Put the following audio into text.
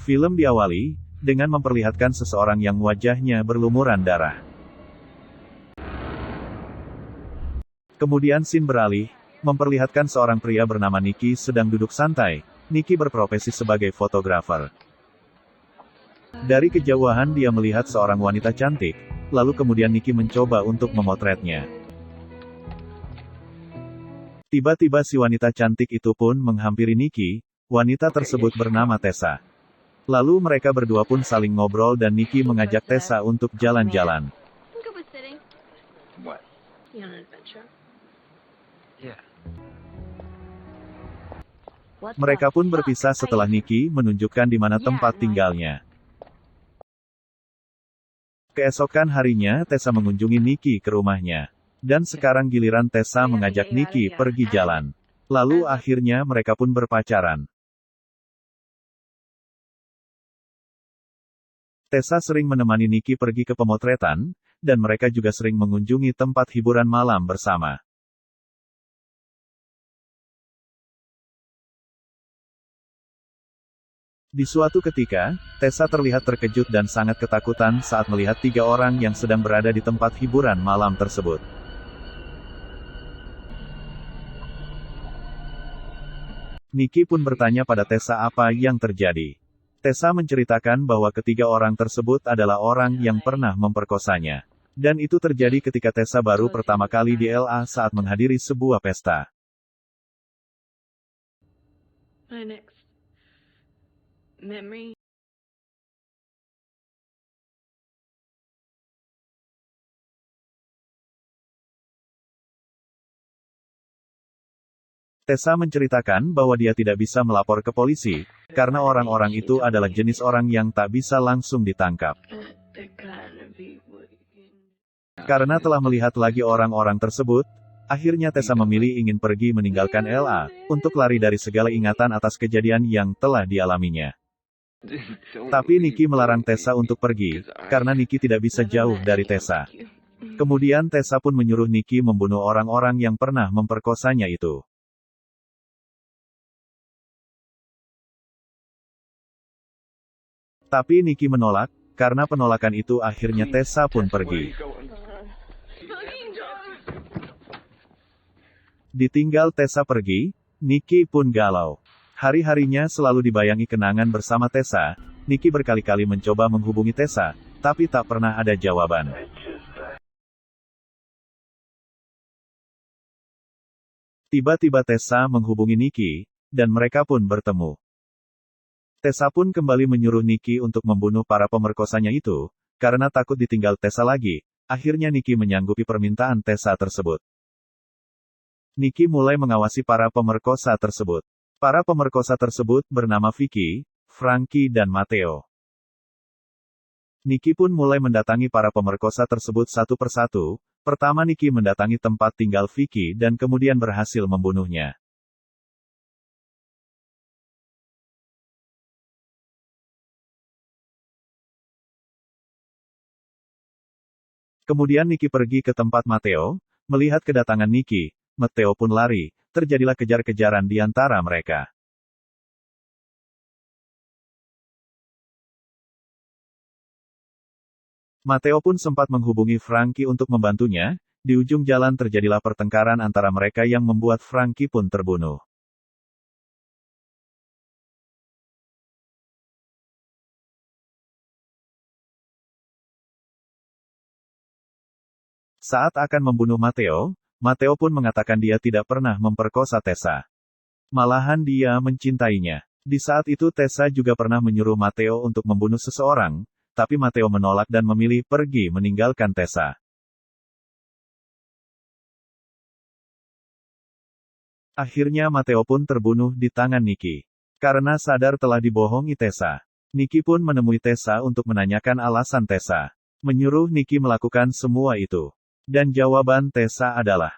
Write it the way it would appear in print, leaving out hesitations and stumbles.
Film diawali dengan memperlihatkan seseorang yang wajahnya berlumuran darah. Kemudian scene beralih, memperlihatkan seorang pria bernama Nicky sedang duduk santai. Nicky berprofesi sebagai fotografer. Dari kejauhan dia melihat seorang wanita cantik, lalu kemudian Nicky mencoba untuk memotretnya. Tiba-tiba si wanita cantik itu pun menghampiri Nicky. Wanita tersebut bernama Tessa. Lalu mereka berdua pun saling ngobrol dan Nicky mengajak Tessa untuk jalan-jalan. Mereka pun berpisah setelah Nicky menunjukkan di mana tempat tinggalnya. Keesokan harinya Tessa mengunjungi Nicky ke rumahnya. Dan sekarang giliran Tessa mengajak Nicky pergi jalan. Lalu akhirnya mereka pun berpacaran. Tessa sering menemani Nicky pergi ke pemotretan, dan mereka juga sering mengunjungi tempat hiburan malam bersama. Di suatu ketika, Tessa terlihat terkejut dan sangat ketakutan saat melihat 3 orang yang sedang berada di tempat hiburan malam tersebut. Nicky pun bertanya pada Tessa apa yang terjadi. Tessa menceritakan bahwa ketiga orang tersebut adalah orang yang pernah memperkosanya. Dan itu terjadi ketika Tessa baru pertama kali di LA saat menghadiri sebuah pesta. Memory. Tessa menceritakan bahwa dia tidak bisa melapor ke polisi, karena orang-orang itu adalah jenis orang yang tak bisa langsung ditangkap. Karena telah melihat lagi orang-orang tersebut, akhirnya Tessa memilih ingin pergi meninggalkan LA, untuk lari dari segala ingatan atas kejadian yang telah dialaminya. Tapi Nicky melarang Tessa untuk pergi, karena Nicky tidak bisa jauh dari Tessa. Kemudian Tessa pun menyuruh Nicky membunuh orang-orang yang pernah memperkosanya itu. Tapi Nicky menolak, karena penolakan itu akhirnya Tessa pun pergi. Ditinggal Tessa pergi, Nicky pun galau. Hari-harinya selalu dibayangi kenangan bersama Tessa. Nicky berkali-kali mencoba menghubungi Tessa, tapi tak pernah ada jawaban. Tiba-tiba Tessa menghubungi Nicky, dan mereka pun bertemu. Tessa pun kembali menyuruh Nicky untuk membunuh para pemerkosanya itu, karena takut ditinggal Tessa lagi. Akhirnya Nicky menyanggupi permintaan Tessa tersebut. Nicky mulai mengawasi para pemerkosa tersebut. Para pemerkosa tersebut bernama Vicky, Frankie dan Matteo. Nicky pun mulai mendatangi para pemerkosa tersebut satu persatu. Pertama Nicky mendatangi tempat tinggal Vicky dan kemudian berhasil membunuhnya. Kemudian Nicky pergi ke tempat Matteo. Melihat kedatangan Nicky, Matteo pun lari. Terjadilah kejar-kejaran di antara mereka. Matteo pun sempat menghubungi Frankie untuk membantunya. Di ujung jalan terjadilah pertengkaran antara mereka yang membuat Frankie pun terbunuh. Saat akan membunuh Matteo, Matteo pun mengatakan dia tidak pernah memperkosa Tessa. Malahan dia mencintainya. Di saat itu Tessa juga pernah menyuruh Matteo untuk membunuh seseorang, tapi Matteo menolak dan memilih pergi meninggalkan Tessa. Akhirnya Matteo pun terbunuh di tangan Nicky. Karena sadar telah dibohongi Tessa. Nicky pun menemui Tessa untuk menanyakan alasan Tessa. Menyuruh Nicky melakukan semua itu. Dan jawaban Tessa adalah,